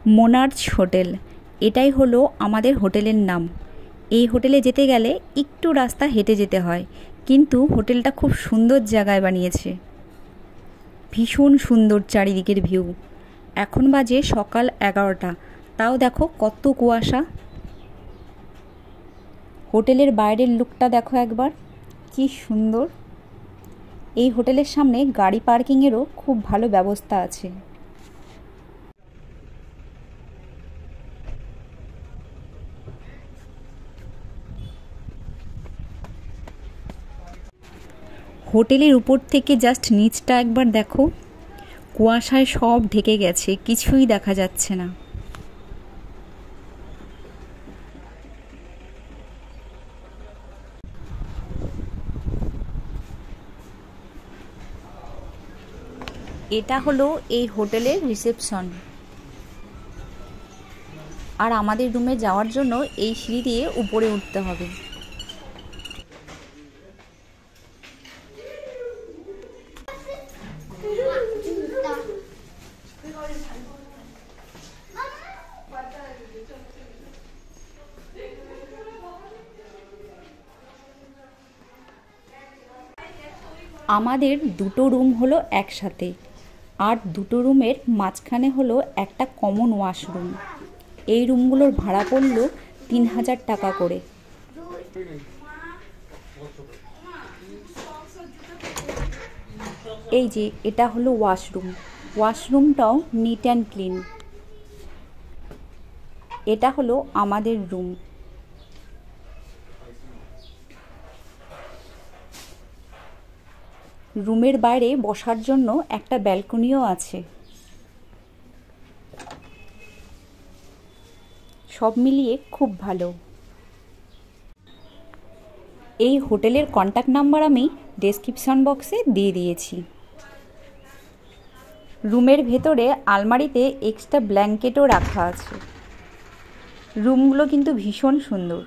মোনার্চ hotel, এটাই হলো আমাদের হোটেলের নাম। এই হোটেলে যেতে গেলে একটু রাস্তা হেঁটে যেতে হয়, কিন্তু হোটেলটা খুব সুন্দর জায়গায় বানিয়েছে। ভীষণ সুন্দর চারিদিকের ভিউ। এখন বাজে সকাল 11টা, তাও দেখো কত কুয়াশা। হোটেলের বাইরের লুকটা দেখো একবার, কি সুন্দর। এই হোটেলের সামনে গাড়ি পার্কিংয়েরও খুব ভালো ব্যবস্থা আছে। হোটেলের উপর থেকে জাস্ট নিচটা একবার দেখো, কুয়াশায় সব ঢেকে গেছে, কিছুই দেখা যাচ্ছে না। এটা হলো এই হোটেলের রিসেপশন। আর আমাদের রুমে যাওয়ার জন্য এই সিঁড়ি দিয়ে উপরে উঠতে হবে। আমাদের দুটো রুম হলো একসাথে, আর দুটো রুমের মাঝখানে হলো একটা কমন ওয়াশরুম। এই রুমগুলোর ভাড়া পড়লো 3000 টাকা করে। এই যে এটা হলো ওয়াশরুম, ওয়াশরুমটাও নিট অ্যান্ড ক্লিন। এটা হলো আমাদের রুম। রুমের বাইরে বসার জন্য একটা ব্যালকনিও আছে। সব মিলিয়ে খুব ভালো। এই হোটেলের কন্ট্যাক্ট নাম্বার আমি ডেসক্রিপশন বক্সে দিয়ে দিয়েছি। রুমের ভেতরে আলমারিতে এক্সট্রা ব্ল্যাঙ্কেটও রাখা আছে। রুমগুলো কিন্তু ভীষণ সুন্দর।